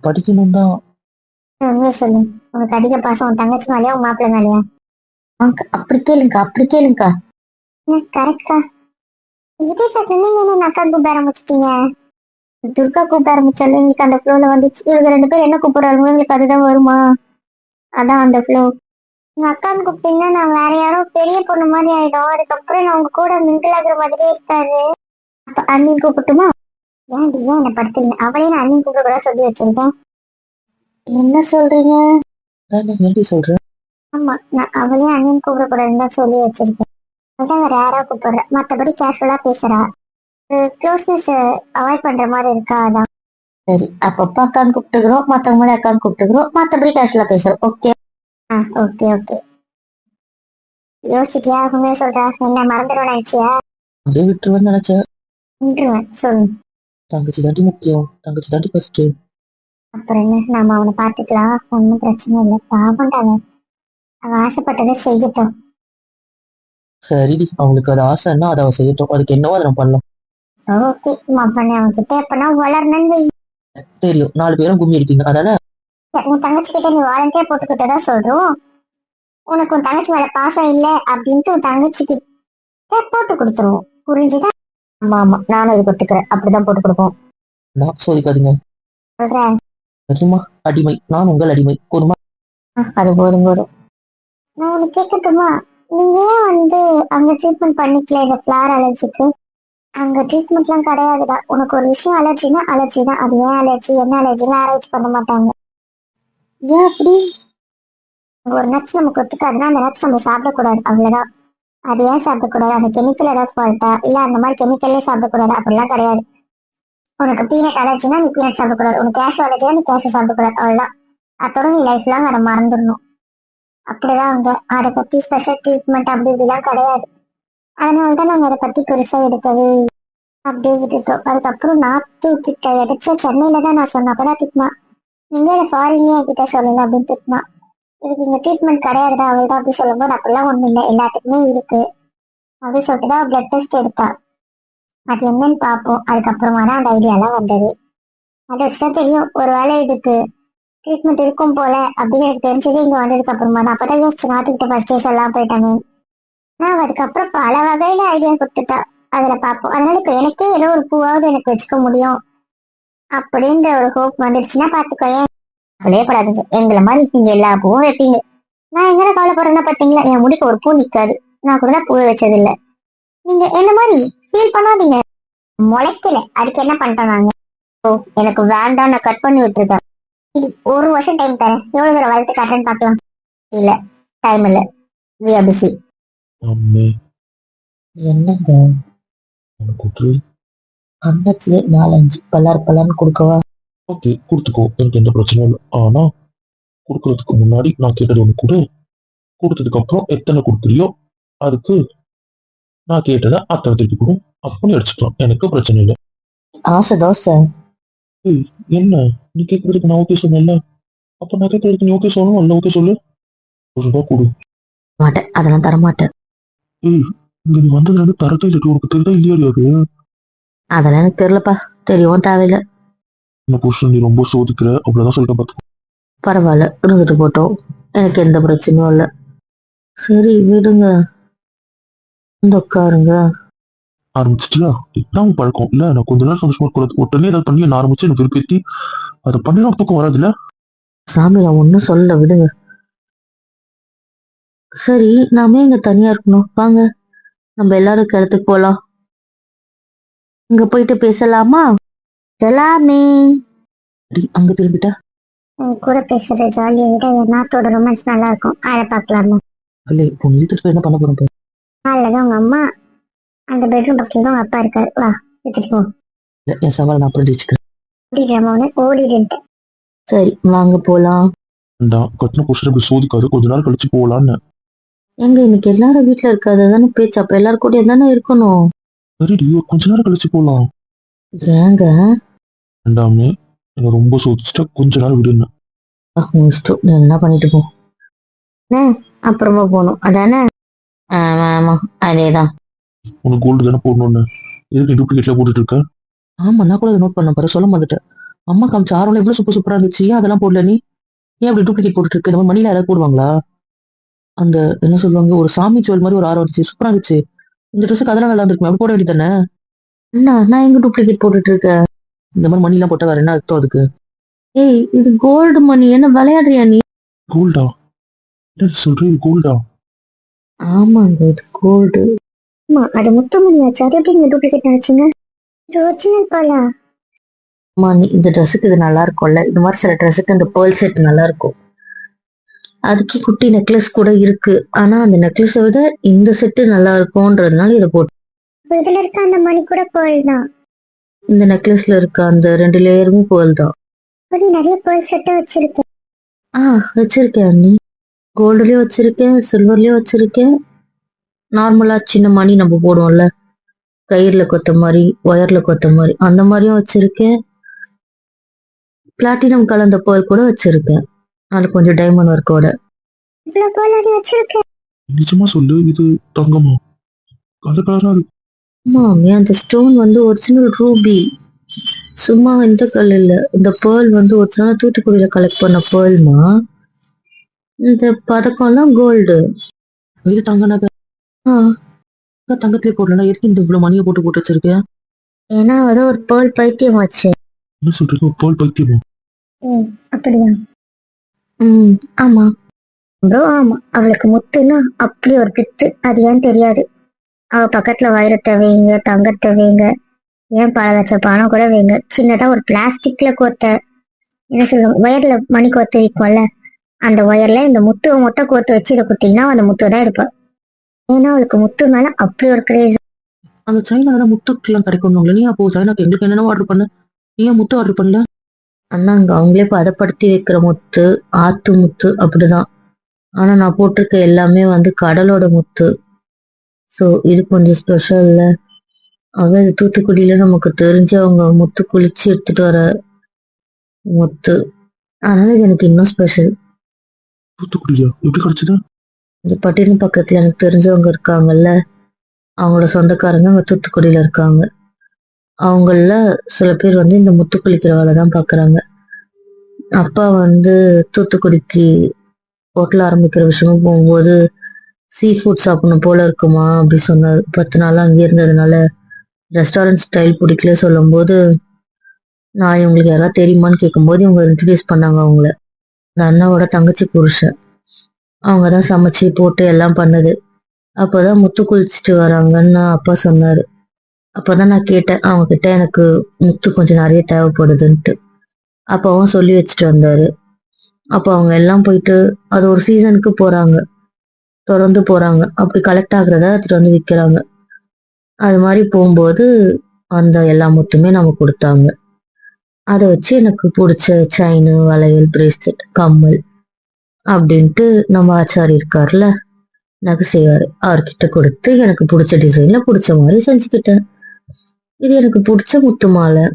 Speaker 2: படிக்கணும் தான்.
Speaker 1: உண்மையை சொல்லு. உனக்கு அதிக பாசம் உன் தங்கச்சி மேலயா உன் மாப்பிள்ளை மேலயா? அப்படி கேளுங்கக்கா, அப்படி கேளுங்கக்கா. கரெக்டா. இதே சாக்கு நீங்க என்ன அக்கா கூப்பிட ஆரம்பிச்சிட்டீங்க? துர்கா கூப்பிட ஆரம்பிச்சால எங்களுக்கு அந்த ஃப்ளோல வந்துச்சு. இவங்க ரெண்டு பேரும் என்ன கூப்பிடுறாங்க எங்களுக்கு அதுதான் வருமா? அதான் அந்த ஃப்ளோ. உங்க அக்கான்னு கூப்பிட்டீங்கன்னா நான் வேற யாரோ பெரிய பொண்ணு மாதிரி ஆயிடும். அதுக்கப்புறம் நான் உங்க கூட மிங்கிள் ஆகுற மாதிரியே இருக்காது. அப்ப அண்ணின் கூப்பிட்டுமா? ஏன் என்ன படுத்துறீங்க? அவளையும் நான் அண்ணின் கூப்பிட கூட சொல்லி வச்சிருக்கேன். என்ன சொல்றீங்க?
Speaker 2: நான் எப்படி சொல்றேன்?
Speaker 1: ஆமா, நான் அவளையும் அண்ணின் கூப்பிட கூடாதுன்னு தான் சொல்லி வச்சிருக்கேன். அதான் ரேரா கூப்பிடுறேன், மத்தபடி கேஷுவலா பேசுறா. க்ளோஸ்னஸ் அவாய்ட் பண்ற மாதிரி இருக்கா, அதான். சரி, அப்பப்ப அக்கான்னு கூப்பிட்டுக்கிறோம், மத்தவங்களே அக்கான்னு கூப்பிட்டுக்கிறோம், மத்தபடி கேஷுவலா பேசுறோம். ஓகே. Okay okay. யோசிச்சியா? உண்மையை சொல்றா, என்ன மறந்துடுவேன் நினைச்சியா?
Speaker 2: அப்படியே விட்டுருவேன்னு நினைச்சேன்.
Speaker 1: நின்றுவேன் சொல்லு.
Speaker 2: தங்கச்சி தாண்டி முக்கியம். தங்கச்சி தாண்டி ஃபர்ஸ்ட்.
Speaker 1: அப்புறம் என்ன, நாம அவனை பாத்துக்கலாம், ஒன்னும் பிரச்சனை இல்லை. பாவம்டா அவன். அவன் ஆசைப்பட்டதை செய்யட்டும்.
Speaker 2: சரிடி, அவங்களுக்கு அது ஆசைன்னா அதை அவ செய்யட்டும். அதுக்கு என்னவோ அதை நம்ம பண்ணலாம்.
Speaker 1: ஓகே, பண்ணி அவன் கிட்ட எப்பனா வளரணும்னு வை.
Speaker 2: தெரியும், 4 பேரும் கும்மி அடிப்பீங்க அதானே?
Speaker 1: உன் தங்கச்சி கிட்ட நீ வாலண்டியர் போட்டுக்கிட்டதான் சொல்றோம். உனக்கு உன் தங்கச்சி மேல பாசம் இல்ல அப்படின்ட்டு உன் தங்கச்சி கிட்ட போட்டு கொடுத்துருவோம். புரிஞ்சுதா? ஆமா ஆமா, நானும் இது ஒத்துக்கிறேன். அப்படிதான் போட்டு கொடுப்போம்.
Speaker 2: நான் சொல்லிக்காதீங்க.
Speaker 1: சொல்றேன்.
Speaker 2: சரிம்மா, அடிமை. நான் உங்கள் அடிமை. போதுமா?
Speaker 1: அது போதும் போதும். நான் உனக்கு கேட்கட்டுமா? நீங்க ஏன் அங்க ட்ரீட்மெண்ட் பண்ணிக்கல இந்த ஃபிளார் அலர்ஜிக்கு? அங்க ட்ரீட்மெண்ட்லாம் கிடையாதுடா. உனக்கு ஒரு விஷயம் அலர்ஜினா அலர்ஜி தான். அது ஏன் அலர்ஜி என்ன அலர்ஜின்னு ஆராய்ச்சி பண்ண மாட்டாங்க. ஏன் அப்படி? ஒரு நட்ஸ் நமக்கு ஒத்துக்காதுன்னா அந்த நட்ஸ் நம்ம சாப்பிடக்கூடாது, அவ்வளவுதான். அது ஏன் சாப்பிடக்கூடாது, அந்த கெமிக்கல் ஏதாவது ஃபால்ட்டா இல்ல அந்த மாதிரி கெமிக்கல்லே சாப்பிடக்கூடாது அப்படிலாம் கிடையாது. உனக்கு பீனட் அலர்ஜினா நீ பீனட் சாப்பிடக்கூடாது, உனக்கு கேஷ் அலர்ஜினா நீ கேஷ் சாப்பிடக்கூடாது, அவ்வளவுதான். அத்தோட நீ லைஃப் லாங் அதை மறந்துடணும். அப்படிதான் அவங்க அதை பத்தி ஸ்பெஷல் ட்ரீட்மெண்ட் அப்படி இப்படிலாம் கிடையாது. அதனாலதான் நாங்க அதை பத்தி பெருசா எடுக்கவே அப்படியே விட்டுட்டோம். அதுக்கப்புறம் நாத்து கிட்ட எதாச்சா சென்னையில தான் நான் சொன்னேன், அப்பதான் திட்டினா, நீங்க அதை ஃபாரின்லயே என்கிட்ட சொல்லல அப்படின்னு திட்டினா. இதுக்கு இங்க ட்ரீட்மெண்ட் கிடையாதுடா அவள் தான் அப்படி சொல்லும்போது, அப்படிலாம் ஒண்ணும் இல்லை, எல்லாத்துக்குமே இருக்கு அப்படின்னு சொல்லிட்டு தான் பிளட் டெஸ்ட் எடுத்தா. அது என்னன்னு பார்ப்போம். அதுக்கப்புறமா தான் அந்த ஐடியாலாம் வந்தது. அது வச்சுதான் தெரியும் ஒருவேளை இதுக்கு ட்ரீட்மெண்ட் இருக்கும் போல அப்படின்னு எனக்கு தெரிஞ்சது இங்க வந்ததுக்கு அப்புறமா தான். அப்பதான் யோசிச்சு நாத்துக்கிட்ட ஃபர்ஸ்டே சொல்லாம போயிட்டானே. நான் அதுக்கப்புறம் பல வகையில ஐடியா கொடுத்துட்டா, அதுல பார்ப்போம். அதனால இப்ப எனக்கே ஏதோ ஒரு பூவாவது எனக்கு வச்சுக்க முடியும் அப்படின்ற ஒரு ஹோப் வந்துடுச்சுன்னா பாத்துக்கோ. ஏன் கவலையப்படாதீங்க, எங்களை மாதிரி நீங்க எல்லா பூவும் வைப்பீங்க. நான் எங்க கவலைப்படுறேன்னா பாத்தீங்களா, என் முடிக்க ஒரு பூ நிக்காது. நான் கூட தான் பூ வச்சது இல்ல. நீங்க என்ன மாதிரி ஃபீல் பண்ணாதீங்க. முளைக்கல, அதுக்கு என்ன பண்ணிட்டோம் நாங்க. ஓ எனக்கு வேண்டாம், நான் கட் பண்ணி விட்டுருக்கேன். இது ஒரு வருஷம் டைம் தரேன், எவ்வளவு தூரம் வளர்த்து காட்டுறேன்னு பார்க்கலாம். இல்ல, டைம் இல்ல, வி ஆர் பிஸி.
Speaker 2: அம்மே
Speaker 3: என்னங்க
Speaker 2: உனக்கு ஒரு
Speaker 3: அன்னத்திலே 4-5 பல்லான்னு கொடுக்கவா?
Speaker 2: ஓகே கொடுத்துக்கோ, எனக்கு எந்த பிரச்சனையும் இல்லை. ஆனா கொடுக்கறதுக்கு முன்னாடி நான் கேட்டது ஒன்று கொடு. கொடுத்ததுக்கு அப்புறம் எத்தனை கொடுக்குறியோ அதுக்கு நான் கேட்டதை அத்தனை திருப்பி கொடு. அப்படி அடிச்சுக்கலாம், எனக்கு பிரச்சனை இல்லை.
Speaker 3: ஆசை தோசை.
Speaker 2: ஏய், என்ன நீ கேட்கறதுக்கு நான் ஓகே சொன்னேன்ல, அப்ப நான் கேட்கறதுக்கு நீ ஓகே சொல்லணும், அல்ல ஓகே சொல்லு. ஒரு ரூபா கொடு.
Speaker 3: மாட்டேன், அதெல்லாம் தரமாட்டேன்.
Speaker 2: ஏய், இங்க நீ வந்ததுல இருந்து தரத்தை இல்லட்டு உனக்கு தெரியுதா இல்லையா அது?
Speaker 3: அதெல்லாம் எனக்கு தெரியலப்பா, தெரியவும் தேவையில்லை.
Speaker 2: இந்த புருஷன் நீ ரொம்ப சோதிக்கிற, அவ்வளவுதான் சொல்லிட்டேன் பார்த்து.
Speaker 3: பரவாயில்ல, இருந்துட்டு போட்டோம், எனக்கு எந்த பிரச்சனையும் இல்லை. சரி விடுங்க, வந்து உட்காருங்க.
Speaker 2: ஆரம்பிச்சிட்டியா? இதுதான் பழக்கம் இல்ல. நான் கொஞ்ச நேரம் சந்தோஷமா இருக்கக்கூடாது, உடனே ஏதாவது பண்ணி நான் ஆரம்பிச்சு எனக்கு விருப்பத்தி அதை பண்ணினா தூக்கம் வராது இல்ல.
Speaker 3: சாமி நான் ஒன்றும் சொல்லல, விடுங்க. சரி நாம இங்க தனியா இருக்கணும், வாங்க நம்ம எல்லாரும் இடத்துக்கு போலாம். இங்க போயிட்டு பேசலாமா? செலாமே.
Speaker 2: அடி, அங்க திரும்பிட்டா
Speaker 1: உன் கூட பேசுற ஜாலியை விட என் நாத்தோட ரொமான்ஸ் நல்லா இருக்கும், அதை பார்க்கலாமா?
Speaker 2: அல்ல. இப்போ நீ இழுத்துட்டு போய் என்ன பண்ண போறேன் பாரு.
Speaker 1: நல்லதான் உங்க அம்மா அந்த பெட்ரூம் பக்கத்துல தான் உங்க அப்பா இருக்காரு, வா எடுத்துட்டு போ.
Speaker 2: இல்ல, என் சவால் நான் புரிஞ்சு வச்சுக்கிறேன்.
Speaker 1: ஓடிடுறோம்னு ஓடிடுன்ட்டு.
Speaker 3: சரி வாங்க போலாம்.
Speaker 2: வேண்டாம், கட்டின புருஷன் இப்படி சோதிக்காது, கொஞ்ச நாள் கழிச்சு போகலான்னு.
Speaker 3: எங்க இன்னைக்கு எல்லாரும் வீட்டுல இருக்காது தானே பேச்சு, அப்ப எல்லாரும் கூட தானே இருக்கணும்.
Speaker 2: சரிடி, கொஞ்ச நேரம் கழிச்சு போகலாம்.
Speaker 3: ஏங்க
Speaker 2: வேண்டாமே, என்ன ரொம்ப சோதிச்சுட்டா கொஞ்ச நாள் விடுன்னு.
Speaker 3: உன் இஷ்டம், நீ என்ன பண்ணிட்டு போ. என்ன அப்புறமா போகணும் அதானே? ஆமா ஆமா அதேதான்.
Speaker 2: உனக்கு கோல்டு தானே போடணும்னு, எதுக்கு டூப்ளிகேட்ல போட்டுட்டு இருக்க?
Speaker 3: ஆமா நான் கூட நோட் பண்ண பாரு, சொல்ல வந்துட்டேன். அம்மா காமிச்ச ஆரோல எவ்வளவு சூப்பரா இருந்துச்சு, ஏன் அதெல்லாம் போடல நீ? ஏன் அப்படி டூப்ளிகேட் போட்டுட்டு இருக்கு? இந்த மாதிரி மணில யாராவது போடுவாங்களா? அந்த என்ன சொல்லுவாங்க, ஒரு சாமி சோல் மாதிரி ஒரு ஆரம் இருந்துச்சு, சூப்பரா இருந்துச்சு. இந்த ட்ரெஸ்ஸுக்கு அதெல்லாம் நல்லா இருந்திருக்கும், அப்படி போட வேண்டியதானே? அண்ணா நான் எங்க டூப்ளிகேட் போட்டுட்டு இருக்கேன்? இந்த மாதிரி மணி எல்லாம் போட்டா வேற என்ன அர்த்தம் அதுக்கு? ஏய் இது கோல்டு மணி, என்ன விளையாடுறியா நீ?
Speaker 2: கோல்டா? என்ன சொல்றேன், கோல்டா?
Speaker 3: ஆமாங்க இது கோல்டு.
Speaker 1: ஆமா அது முத்துமணியாச்சு, அது எப்படி நீங்க டூப்ளிகேட் நினைச்சீங்க? இது ஒரிஜினல் பாலா?
Speaker 3: அம்மா நீ இந்த ட்ரெஸ்ஸுக்கு இது நல்லா இருக்கும்ல, இந்த மாதிரி சில ட்ரெஸ்ஸுக்கு இந்த பேர்ல் செட் நல்லா இருக்கும். அதுக்கே குட்டி நெக்லஸ் கூட இருக்கு, ஆனா அந்த நெக்லஸை விட இந்த செட்டு நல்லா இருக்கும்ன்றதுனால இதை போட்டு.
Speaker 1: இதுல இருக்க அந்த மணி கூட பேர்ல் தான்.
Speaker 3: இந்த நெக்லஸ்ல இருக்க அந்த 2 லேயருமே பேர்ல் தான்.
Speaker 1: அப்படி நிறைய பேர்ல் செட்டை வச்சிருக்கேன்.
Speaker 3: வச்சிருக்கேன் நீ, கோல்டுலயும் வச்சிருக்கேன், சில்வர்லயும் வச்சிருக்கேன். நார்மலா சின்ன மணி நம்ம போடுவோம்ல, கயிறுல கொத்த மாதிரி, ஒயர்ல கொத்த மாதிரி, அந்த மாதிரியும் வச்சிருக்கேன். பிளாட்டினம் கலந்த பேர்ல் கூட வச்சிருக்கேன், அதுல கொஞ்சம் டைமண்ட் ஒர்க்கோட.
Speaker 1: இவ்வளவு பேர்ல் அது வச்சிருக்கேன்.
Speaker 2: நிஜமா சொல்லு, இது தங்கமா? கலர் கலரா இருக்கு.
Speaker 3: ஆமாமே அந்த ஸ்டோன் வந்து ஒரிஜினல் ரூபி, சும்மா இந்த கல் இல்ல. இந்த பேர்ல் வந்து ஒரிஜினலா தூத்துக்குடியில கலெக்ட் பண்ண பேர்ல்மா. இந்த பதக்கம்லாம் கோல்டு.
Speaker 2: இது தங்க நகை.
Speaker 3: ஆஹ்
Speaker 2: தங்கத்திலே போடலாம், எதுக்கு இந்த இவ்வளவு மணியை போட்டு போட்டு வச்சிருக்கேன்?
Speaker 3: ஏன்னா அது ஒரு பேர்ல் பைத்தியமாச்சு.
Speaker 2: என்ன சொல்றீங்க, ஒரு பால் பைத்தியமா?
Speaker 1: ஏய் அப்படியா?
Speaker 3: ஆமா
Speaker 1: ப்ரோ ஆமா, அவளுக்கு முத்துன்னா அப்படி ஒரு பித்து, அது ஏன் தெரியாது. அவ பக்கத்துல வைரத்தை வைங்க, தங்கத்தை வைங்க, ஏன் பல லட்சம் பணம் கூட வைங்க, சின்னதா ஒரு பிளாஸ்டிக்ல கோத்த என்ன சொல்லுவாங்க ஒயர்ல மணி கோத்து விற்கும்ல, அந்த ஒயர்ல இந்த முத்துவை மட்டும் கோத்து வச்சு இதை கொடுத்தீங்கன்னா அந்த முத்துவை தான் எடுப்பா. ஏன்னா அவளுக்கு முத்து மேல அப்படி ஒரு கிரேஸ்.
Speaker 3: அந்த சைனால முத்துக்கெல்லாம் கிடைக்கணும்ல, நீ அப்போ சைனாக்கு எங்களுக்கு என்னென்ன ஆர்டர் பண்ண, நீ ஏன் முத்து ஆர்டர் பண்ணல? அண்ணா அங்க அவங்களே பதப்படுத்தி வைக்கிற முத்து, ஆத்து முத்து அப்படிதான். ஆனா நான் போட்டிருக்க எல்லாமே வந்து கடலோட முத்து. ஸோ இது கொஞ்சம் ஸ்பெஷல்ல. அவ இது தூத்துக்குடியில நமக்கு தெரிஞ்சவங்க முத்து குளிச்சு எடுத்துட்டு வர முத்து. அதனால இது எனக்கு இன்னும் ஸ்பெஷல்.
Speaker 2: தூத்துக்குடியா? எப்படி கிடைச்சது?
Speaker 3: இந்த பட்டினம் பக்கத்துல எனக்கு தெரிஞ்சவங்க இருக்காங்கல்ல, அவங்களோட சொந்தக்காரங்க அங்க தூத்துக்குடியில இருக்காங்க. அவங்கள சில பேர் வந்து இந்த முத்து குளிக்கிற வேலை தான் பாக்குறாங்க. அப்பா வந்து தூத்துக்குடிக்கு ஹோட்டல் ஆரம்பிக்கிற விஷயமா போகும்போது சீ ஃபுட் சாப்பிடணும் போல இருக்குமா அப்படி சொன்னார். 10 நாளா அங்கே இருந்ததுனால ரெஸ்டாரண்ட் ஸ்டைல் பிடிக்கல சொல்லும்போது, நான் இவங்களுக்கு யாராவது தெரியுமான்னு கேட்கும்போது இவங்க இன்ட்ரடியூஸ் பண்ணாங்க அவங்கள. அந்த அண்ணாவோட தங்கச்சி புருஷன். அவங்க தான் சமைச்சு போட்டு எல்லாம் பண்ணது. அப்போதான் முத்து குளிச்சுட்டு வராங்கன்னு அப்பா சொன்னாரு. அப்பதான் நான் கேட்டேன் அவங்க கிட்ட, எனக்கு முத்து கொஞ்சம் நிறைய தேவைப்படுதுன்ட்டு. அப்பாவும் சொல்லி வச்சுட்டு வந்தாரு. அப்போ அவங்க எல்லாம் போயிட்டு அது ஒரு சீசனுக்கு போறாங்க, தொடர்ந்து போறாங்க. அப்படி கலெக்ட் ஆகுறத எடுத்துட்டு வந்து விற்கிறாங்க. அது மாதிரி போகும்போது அந்த எல்லா முத்துமே நமக்கு கொடுத்தாங்க. அதை வச்சு எனக்கு பிடிச்ச செயின், வளையல், பிரேஸ்லெட், கம்மல் அப்படின்ட்டு நம்ம ஆச்சாரி இருக்கார்ல, நகை செய்வாரு, அவர்கிட்ட கொடுத்து எனக்கு பிடிச்ச டிசைன்ல பிடிச்ச மாதிரி செஞ்சுக்கிட்டேன். இது எனக்கு பிடிச்ச முத்து மாலை.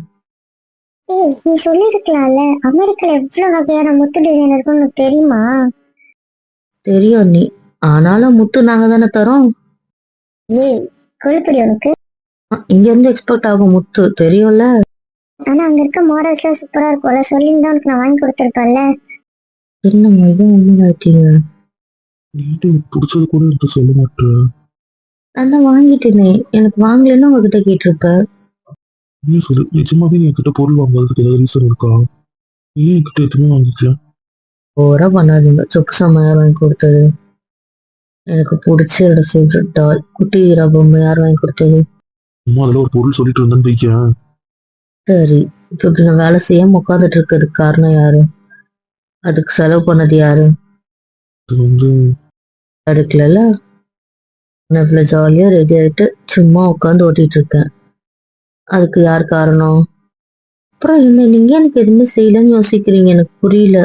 Speaker 1: ஏய், நீ சொல்லிருக்கலாம்ல அமெரிக்கால எவ்வளவு வகையான முத்து டிசைன் இருக்குன்னு உனக்கு தெரியுமா?
Speaker 3: தெரியும் நீ, ஆனாலும் முத்து நாங்க தானே தரோம்.
Speaker 1: ஏய், கொழுப்படி உனக்கு.
Speaker 3: இங்க இருந்து எக்ஸ்போர்ட் ஆகும் முத்து தெரியும்ல.
Speaker 1: ஆனா அங்க இருக்க மாடல்ஸ் எல்லாம் சூப்பரா இருக்கும்ல, சொல்லியிருந்தா உனக்கு நான் வாங்கி கொடுத்துருப்பேன்ல.
Speaker 3: என்னம்மா இது ஒண்ணு ஆயிட்டீங்க?
Speaker 2: நீட்டு எனக்கு பிடிச்சது கூட என்கிட்ட சொல்ல மாட்டேன்.
Speaker 3: நான் தான் வாங்கிட்டேனே, எனக்கு வாங்கலைன்னு உங்ககிட்ட கேட்டிருப்ப.
Speaker 2: நீ சொல்லு, நிஜமாவே நீ என்கிட்ட பொருள் வாங்குறதுக்கு ஏதாவது ரீசன் இருக்கா? நீ என்கிட்ட எதுவுமே வாங்கிக்கல.
Speaker 3: ஓவரா பண்ணாதீங்க. சொப்பு சாமா யார் வாங்கி கொடுத்தது? எனக்கு பிடிச்ச என்னோட ஃபேவரட் டால் குட்டி வீரா பொம்மை யார் வாங்கி கொடுத்தது?
Speaker 2: அம்மா அதில் ஒரு பொருள் சொல்லிட்டு இருந்தேன்னு வைக்கேன்.
Speaker 3: சரி, இப்ப இப்படி நான் வேலை செய்யாம உட்காந்துட்டு இருக்கிறதுக்கு காரணம் யாரு? அதுக்கு செலவு பண்ணது யாரு?
Speaker 2: அது வந்து
Speaker 3: அடுக்கல. நான் இவ்வளவு ஜாலியா ரெடி ஆயிட்டு சும்மா உட்காந்து ஓட்டிட்டு இருக்கேன். அதுக்கு யார் காரணம்? அப்புறம் என்ன நீங்க எனக்கு எதுவுமே செய்யலன்னு யோசிக்கிறீங்க? எனக்கு புரியல.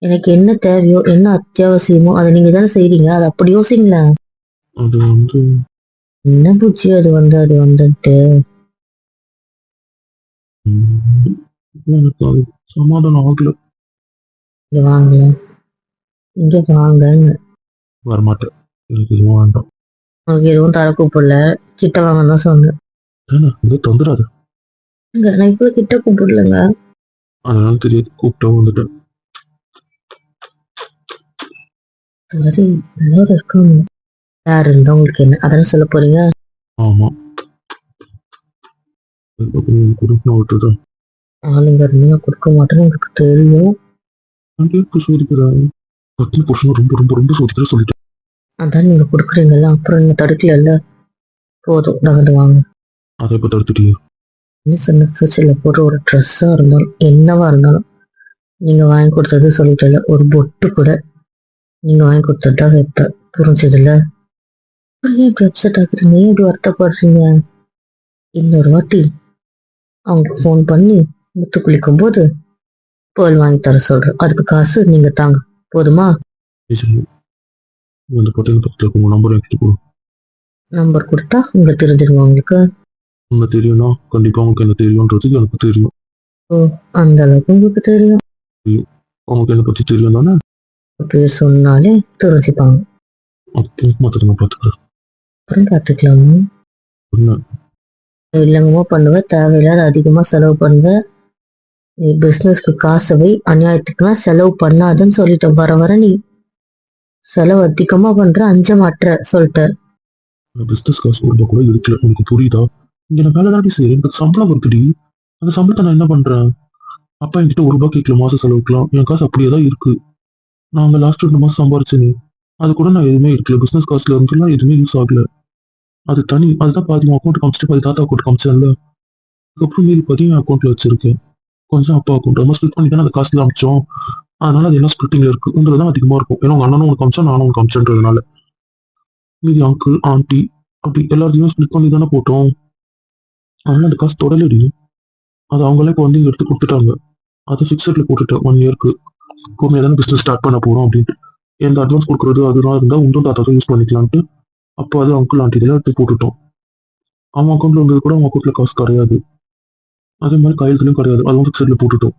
Speaker 3: எனக்கு என்ன தேவையோ, என்ன அத்தியாவசியமோ அதை நீங்க தானே செய்றீங்க. அதை அப்படி யோசிங்களேன்.
Speaker 2: அது வந்து
Speaker 3: என்ன பூச்சி அது வந்துட்டு.
Speaker 2: ம், எனக்கு அது சமாதானம் ஆகல.
Speaker 3: இங்க வாங்கல, இங்க வாங்கன்னு.
Speaker 2: வரமாட்டேன், எனக்கு எதுவும் வேண்டாம்.
Speaker 3: உனக்கு எதுவும் தர கூப்பிடல, கிட்ட வாங்கன்னு தான் சொன்னேன்.
Speaker 2: ஏன்னா இதை தந்துடாது.
Speaker 3: இங்க நான் இப்ப கிட்ட கூப்பிடலங்க.
Speaker 2: அதனால தெரியாது, கூப்பிட்டா வந்துட்டேன்.
Speaker 3: சரி, எல்லாரும் இருக்காங்க. யார் இருந்தா உங்களுக்கு என்ன, அதானே சொல்ல போறீங்க?
Speaker 2: ஆமா, அதுக்கப்புறம் கொடுக்க விட்டுதான்.
Speaker 3: ஆளுங்க இருந்து நான் கொடுக்க மாட்டேன்னு உங்களுக்கு தெரியும்.
Speaker 2: நான் கேட்க சோதிக்கிறேன். பத்தின புருஷன் ரொம்ப ரொம்ப ரொம்ப சோதிக்கிற சொல்லிட்டேன்.
Speaker 3: அதான் நீங்க கொடுக்குறீங்கல்ல, அப்புறம் என்ன தடுக்கல. போதும், நகர்ந்து வாங்க.
Speaker 2: அதை இப்போ தடுத்துட்டீங்க.
Speaker 3: என்ன சொன்ன, ஃபியூச்சர்ல போடுற ஒரு ட்ரெஸ்ஸா இருந்தாலும் என்னவா இருந்தாலும் நீங்க வாங்கி கொடுத்தது சொல்லிட்டல. ஒரு பொட்டு கூட நீங்க வாங்கி கொடுத்ததுதான் வைப்பேன், புரிஞ்சதுல? அப்புறம் ஏன் இப்படி அப்செட் ஆகுறீங்க, ஏன் இப்படி வருத்தப்படுறீங்க? இன்னொரு வாட்டி அவங்க ஃபோன் பண்ணி முத்து குளிக்கும் போது பேர்ல் வாங்கி தர சொல்றேன். அதுக்கு காசு நீங்க தாங்க, போதுமா?
Speaker 2: சரி, அந்த பட்டியல் பக்கத்தில் இருக்க உங்க நம்பர் என்கிட்ட கொடு.
Speaker 3: நம்பர் கொடுத்தா உங்களுக்கு தெரிஞ்சிருமா உங்களுக்கு?
Speaker 2: உங்க தெரியும்னா கண்டிப்பா உங்களுக்கு என்ன தெரியும்ன்றது எனக்கு தெரியும்.
Speaker 3: ஓ, அந்த அளவுக்கு உங்களுக்கு தெரியும்.
Speaker 2: உங்களுக்கு என்னை பத்தி தெரியும் தானே?
Speaker 3: பேர் சொன்னாலே தெரிஞ்சுப்பாங்க.
Speaker 2: அப்போ மற்ற நான் பார்த்துக்கிறேன்.
Speaker 3: அப்புறம் பார்த்துக்கலாமா?
Speaker 2: என்ன?
Speaker 3: இல்லைங்கம்மா பண்ணுவேன், தேவையில்லாத அதிகமா செலவு பண்ணுவேன். நீ பிசினஸ்க்கு காசை வை, அநியாயத்துக்குலாம் செலவு பண்ணாதன்னு சொல்லிட்டேன். வர வர நீ செலவு அதிகமா பண்ற, அஞ்ச மாட்டுற சொல்லிட்டேன்.
Speaker 2: நான் பிசினஸ் காசு ஒரு ரூபா கூட எடுக்கல, உனக்கு புரியுதா? இங்க நான் வேலை தாண்டி செய்யறேன், எனக்கு சம்பளம் வருதுடி. அந்த சம்பளத்தை நான் என்ன பண்றேன்? அப்பா என்கிட்ட ஒரு ரூபாய் கேட்கல மாசம் செலவுக்கலாம், என் காசு அப்படியே தான் இருக்கு. நான் அங்க லாஸ்ட் 2 மாசம் சம்பாரிச்சேனே, அது கூட நான் எதுவுமே எடுக்கல. பிசினஸ் காசுல இருந்துலாம் எதுவுமே யூஸ் ஆகல. அது தனி, அதுதான் பாதி அக்கௌண்ட் காமிச்சிட்டு பாதி தாத்தா அக்கௌண்ட் காமிச்சேன்ல. அதுக்கப்புறம் மீதி பாதி என் அக்கௌண்ட்ல வச்சிருக்கேன். கொஞ்சம் அப்பா அக்கௌண்ட் நம்ம ஸ்பிளிட் பண்ணி தானே அந்த காசுல அமிச்சோம். அதனால அது எல்லாம் ஸ்பிளிட்டிங்ல இருக்கு. உங்களை தான் அதிகமா இருக்கும், ஏன்னா உங்க அண்ணனும் உனக்கு காமிச்சா நானும் உனக்கு காமிச்சேன்றதுனால. மீதி அங்கிள் ஆண்டி அப்படி எல்லாத்தையும் ஸ்பிளிட் பண்ணி தானே போட்டோம். அதனால அந்த காசு தொடலடி. அது அவங்களே இப்போ வந்து இங்க எடுத்து கொடுத்துட்டாங்க. அது ஃபிக்ஸட்ல போட்டுட்டேன் 1 இயர்க்கு. பொறுமையாக தானே பிஸ்னஸ் ஸ்டார்ட் பண்ண போறோம் அப்படின்ட்டு. எந்த அட்வான்ஸ் கொடுக்குறது அதெல்லாம் இருந்தால் உண்டும் தாத்தாக்கும் யூஸ் பண்ணிக்கலான்ட்டு அப்போ அது அங்கிள் ஆண்டி இதெல்லாம் எடுத்து போட்டுட்டோம். அவன் அக்கௌண்ட்ல இருந்தது கூட அவன் அக்கௌண்ட்ல காசு கிடையாது. அதே மாதிரி கையெழுத்துலையும் கிடையாது. அது வந்து ஃபிக்ஸட்ல போட்டுட்டோம்.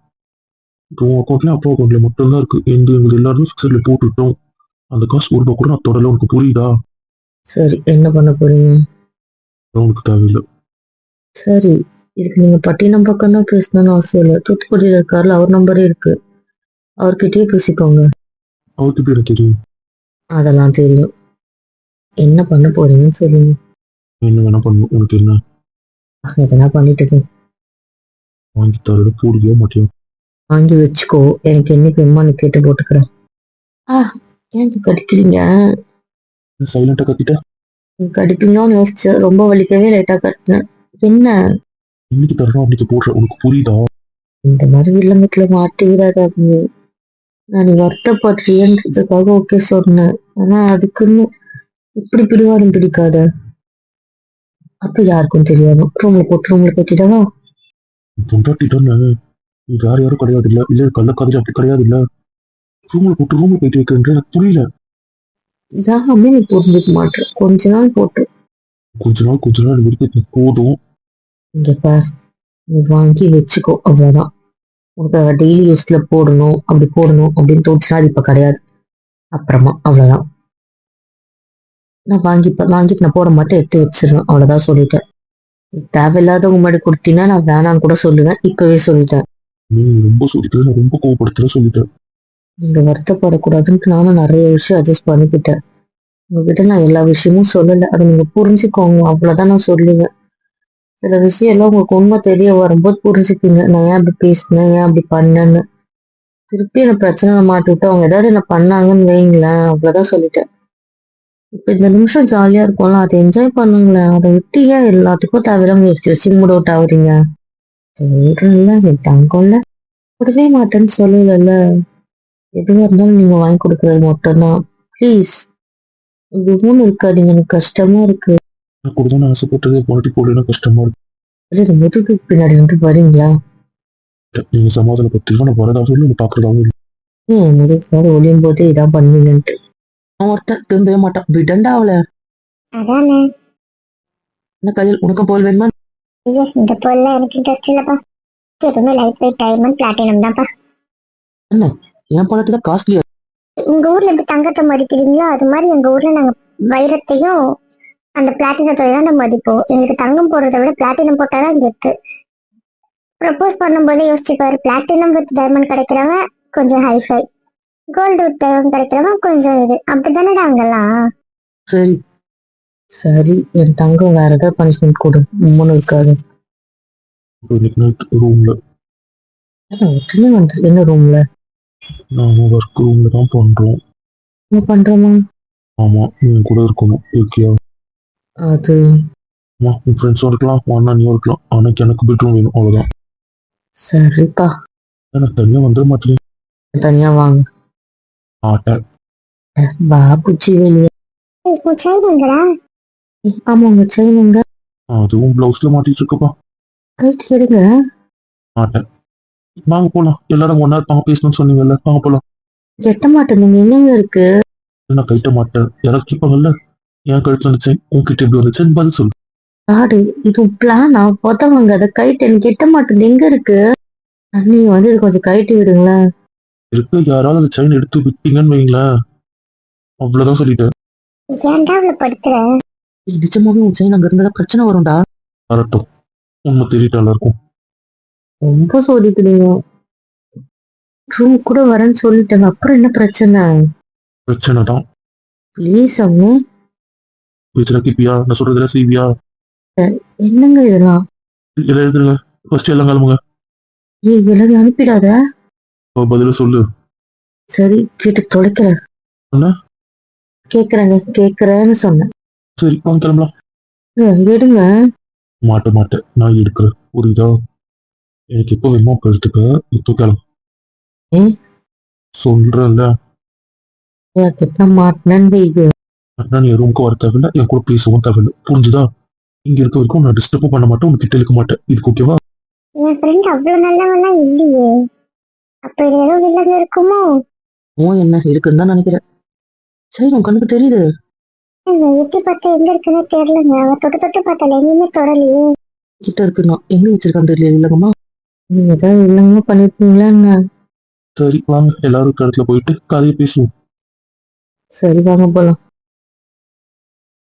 Speaker 2: இப்போ உன் அக்கௌண்ட்லயும் அப்பா அக்கௌண்ட்ல மட்டும்தான் இருக்கு. எங்களுக்கு எல்லாரும் ஃபிக்ஸட்ல போட்டுட்டோம். அந்த காசு ஒரு ரூபா கூட நான் தொடல. உனக்கு புரியுதா?
Speaker 3: சரி, என்ன பண்ண போறீங்க?
Speaker 2: அதான் உனக்கு தேவையில்லை.
Speaker 3: சரி, இதுக்கு நீங்க பட்டினம் பக்கம் தான் பேசணும்னு அவசியம் இல்லை. தூத்துக்குடியில் இருக்காருல, அவர் நம்பரே இருக்கு. அவர்கிட்டயே பேசிக்கோங்க.
Speaker 2: அவருக்கு எப்படி எனக்கு தெரியும்?
Speaker 3: அதெல்லாம் தெரியும். என்ன பண்ண போறீங்கன்னு சொல்லுங்க.
Speaker 2: என்ன வேணா பண்ணும். உனக்கு என்ன
Speaker 3: எதனா பண்ணிட்டு இருக்கேன்.
Speaker 2: வாங்கி தரது போடுவியோ மாட்டியோ?
Speaker 3: வாங்கி வச்சுக்கோ. எனக்கு என்னைக்கு வேணுமா கேட்டு போட்டுக்கிறேன். ஆ, ஏன் கடிக்கிறீங்க?
Speaker 2: சைலண்டா கத்திட்ட.
Speaker 3: கடிப்பீங்களோன்னு யோசிச்சேன். ரொம்ப வலிக்கவே லைட்டா கட்டினேன். என்ன
Speaker 2: இன்னைக்கு தரணும் அன்னைக்கு போடுற. உனக்கு புரியுதா?
Speaker 3: இந்த மாதிரி வில்லங்கத்துல மாட்டி விடாத அப்படின்னு நான் நீ வருத்தப்படுறியன்றதுக்காக ஓகே சொன்னேன். ஆனா அதுக்குன்னு இப்படி பிடிவாதம் பிடிக்காத. அப்ப யாருக்கும் தெரியாம ரூம்ல கட்டிடவா?
Speaker 2: பொண்டாட்டி தானே. நீ வேற யாரும் கிடையாது இல்ல. இல்ல கள்ளக்காதலி அப்படி கிடையாது இல்ல. ரூம்ல போயிட்டு வைக்கிறேன். எனக்கு புரியல.
Speaker 3: யாருமே நீ புரிஞ்சுக்க மாட்டேன். கொஞ்ச நாள் போட்டு
Speaker 2: கொஞ்ச நாள் இருக்கு போதும்.
Speaker 3: இங்க பார், நீ வாங்கி வச்சுக்கோ, அவ்வளவுதான். உனக்கு டெய்லி யூஸ்ல போடணும் அப்படின்னு தோணுச்சுன்னா அது இப்ப கிடையாது. அப்புறமா அவ்வளவுதான். நான் வாங்கிட்டு நான் போட மாட்டேன், எடுத்து வச்சிருவேன், அவ்வளவுதான் சொல்லிட்டேன். நீ தேவையில்லாதவங்க முன்னாடி கொடுத்தீங்கன்னா நான் வேணான்னு கூட சொல்லுவேன். இப்பவே சொல்லிட்டேன்.
Speaker 2: நீ ரொம்ப சொல்லிட்டு நான் ரொம்ப கோவப்படுத்தல சொல்லிட்டேன்.
Speaker 3: நீங்க வருத்தப்படக்கூடாதுன்னு நானும் நிறைய விஷயம் அட்ஜஸ்ட் பண்ணிக்கிட்டேன். உங்ககிட்ட நான் எல்லா விஷயமும் சொல்லல. அதை நீங்க புரிஞ்சுக்கோங்க, அவ்வளவுதான் நான் சொல்லுவேன். சில விஷயம் எல்லாம் உங்களுக்கு உண்மை தெரிய வரும்போது புரிஞ்சுப்பீங்க. நான் ஏன் அப்படி பேசினேன், ஏன் அப்படி பண்ணேன்னு. திருப்பி என்ன பிரச்சனை மாட்டி விட்டு அவங்க ஏதாவது என்ன பண்ணாங்கன்னு வைங்களேன், அவ்வளவுதான் சொல்லிட்டேன். இப்ப இந்த நிமிஷம் ஜாலியா இருக்கும்ல, அதை என்ஜாய் பண்ணுங்களேன். அதை விட்டு ஏன் எல்லாத்துக்கும் தேவையில்லாம முயற்சி வச்சு மூட் அவுட் ஆகுறீங்க? சொல்றேன்ல, என் தங்கம்ல. விடவே மாட்டேன்னு சொல்லல. எதுவா இருந்தாலும் நீங்க வாங்கி கொடுக்கறது மட்டும்தான். ப்ளீஸ் இப்படின்னு இருக்காதீங்க, எனக்கு கஷ்டமா இருக்கு.
Speaker 2: நான் கூட தான் ஆசைப்பட்டது. பாட்டி போடலாம் கஷ்டமா இருக்கு.
Speaker 3: இது முதுகு பின்னாடி இருந்து வரீங்களா?
Speaker 2: நீங்க சமாதானப்படுத்தலாம். நான் வரதா சொல்லி நீ பாக்குறதாவும் இல்லை.
Speaker 3: ஏன் முதுகு ஒளியும் போதே இதான் பண்ணுவீங்கன்ட்டு அவன் ஒருத்தன் திருந்தவே மாட்டான். விடண்டா அவளை.
Speaker 1: அதானே.
Speaker 3: என்ன கையில் உனக்கும் போல் வேணுமா?
Speaker 1: ஐயோ, இந்த பொருள்லாம் எனக்கு இன்ட்ரெஸ்ட் இல்லப்பா. எப்பவுமே லைட் வெயிட் டைமண்ட் பிளாட்டினம் தான்ப்பா.
Speaker 3: என்ன, என் பழத்துல காஸ்ட்லியா?
Speaker 1: உங்க ஊர்ல எப்படி தங்கத்தை மதிக்கிறீங்களோ அது மாதிரி எங்க ஊர்ல நாங்க வைரத்தையும் அந்த பிளாட்டினத்தை தான் நம்ம மதிப்போம். எங்களுக்கு தங்கம் போடுறதை விட பிளாட்டினம் போட்டாதான் கெத்து. ப்ரப்போஸ் பண்ணும்போதே யோசிச்சுப்பாரு, பிளாட்டினம் வித் டைமண்ட் கிடைக்கிறவன் கொஞ்சம் ஹைஃபை, கோல்டு வித் டைமண்ட் கிடைக்கிறவன் கொஞ்சம் இது, அப்படித்தானடா அங்கெல்லாம்.
Speaker 3: சரி சரி, என் தங்கம் வேற ஏதாவது பனிஷ்மெண்ட் கொடு. உம்மனும் இருக்காது.
Speaker 2: இன்னைக்கு நைட் ரூம்ல
Speaker 3: உடனே வந்து என்ன ரூம்ல
Speaker 2: நாம ஒர்க் ரூம்ல தான் பண்றோம்.
Speaker 3: என்ன பண்றோமா?
Speaker 2: ஆமா, நீ என் கூட இருக்கணும். ஓகேயா?
Speaker 3: அது
Speaker 2: ஆமா, உன் ஃப்ரெண்ட்ஸும் இருக்கலாம், ஒன்னா நீயும் இருக்கலாம். ஆனா எனக்கு பெட்ரூம் வேணும், அவ்வளவுதான்.
Speaker 3: சரிப்பா,
Speaker 2: எனக்கு தனியா வந்துட மாட்டேன்.
Speaker 3: தனியா வாங்க.
Speaker 2: ஆட்டேன்.
Speaker 3: வா புச்சி வெளியே.
Speaker 1: சரிங்கடா.
Speaker 3: ஆமா, உங்க செயினுங்க
Speaker 2: அதுவும் பிளவுஸ்ல மாட்டிட்டு இருக்கப்பா.
Speaker 3: கைட்டு எடுங்க.
Speaker 2: ஆட்டேன். வாங்க போலாம். எல்லாரும் ஒன்னா இருப்பாங்க, பேசணும்னு சொன்னீங்கல்ல, வாங்க போலாம்.
Speaker 3: கெட்ட மாட்டேன், நீங்க எங்கெங்க இருக்கு?
Speaker 2: நான் கைட்ட மாட்டேன். யாராவது கேட்பாங்கல்ல, என் கழுத்துல வந்துச்சு உன்கிட்ட எப்படி வந்துச்சுன்னு பதில் சொல்லு.
Speaker 3: ஆடு, இது பிளானா? பொத்தவங்க அதை கைட்டு எனக்கு கெட்ட மாட்டேன், எங்க இருக்கு? நீங்க வந்து இது கொஞ்சம் கைட்டு விடுங்களேன்.
Speaker 2: இருக்கு, யாராவது அந்த செயின் எடுத்து விட்டீங்கன்னு வைங்களேன், அவ்வளவுதான் சொல்லிட்டேன்.
Speaker 1: ஏன்டா அவளை படுத்துற?
Speaker 3: நிஜமாவே உன் செயின் அங்க இருந்தா பிரச்சனை வரும்டா.
Speaker 2: வரட்டும், உண்மை தெரியிட்டால இருக்கும்.
Speaker 3: ரொம்ப சோதிக்கிறீங்க. ரூம் கூட வரேன்னு சொல்லிட்டேன், அப்புறம் என்ன பிரச்சனை?
Speaker 2: பிரச்சனை தான்.
Speaker 3: ப்ளீஸ் அம்மு.
Speaker 2: பேச்சுல கிப்பியா? நான் சொல்றதுல சீவியா?
Speaker 3: என்னங்க இதெல்லாம்?
Speaker 2: இதுல எழுதுங்க. ஃபர்ஸ்ட் எல்லாம் கிளம்புங்க.
Speaker 3: ஏய், எல்லாரும் அனுப்பிடாத.
Speaker 2: பதில சொல்லு.
Speaker 3: சரி, கேட்டு தொலைக்கிறேன்.
Speaker 2: என்ன?
Speaker 3: கேக்குறேன்னு சொன்னேன்.
Speaker 2: சரி, வாங்க கிளம்பலாம்.
Speaker 3: எடுங்க.
Speaker 2: மாட்டேன், நான் எடுக்கிறேன். புரியுதா? எனக்கு எப்போ வேணுமோ அப்ப எடுத்துக்க. இப்போ கிளம்பு.
Speaker 3: ஏய்,
Speaker 2: சொல்றேன்ல.
Speaker 3: கிட்ட மாட்டினேன்னு
Speaker 2: ஆனா நீ என் ரூமுக்கு வர தேவையில்ல, என் கூட பேசவும் தேவையில்ல, புரிஞ்சுதா? இங்க இருக்க வரைக்கும் நான் டிஸ்டர்பும் பண்ண மாட்டேன், உனக்கு கிட்ட இழுக்க மாட்டேன். இதுக்கு ஓகேவா?
Speaker 1: என் ஃப்ரெண்ட் அவ்வளவு நல்லவெல்லாம் இல்லையே. அப்ப இது ஏதோ வில்லங்க இருக்குமோ?
Speaker 3: என்ன இருக்குன்னு தான் நினைக்கிறேன். சரி, உன் கண்ணுக்கு தெரியுது.
Speaker 1: எட்டி பார்த்தா எங்க இருக்குன்னு தெரியலங்க. அவ தொட்டு தொட்டு பார்த்தால எங்கேயுமே தொடலையே.
Speaker 3: கிட்ட இருக்குன்னா எங்க வச்சிருக்கான்னு தெரியல. இல்லங்கம்மா, நீங்க ஏதாவது இல்லங்கம்மா பண்ணிருக்கீங்களா என்ன?
Speaker 2: சரி வாங்க, எல்லாரும் இருக்க இடத்துல போயிட்டு கதையை பேசுவோம்.
Speaker 3: சரி, வாங்க போலாம்.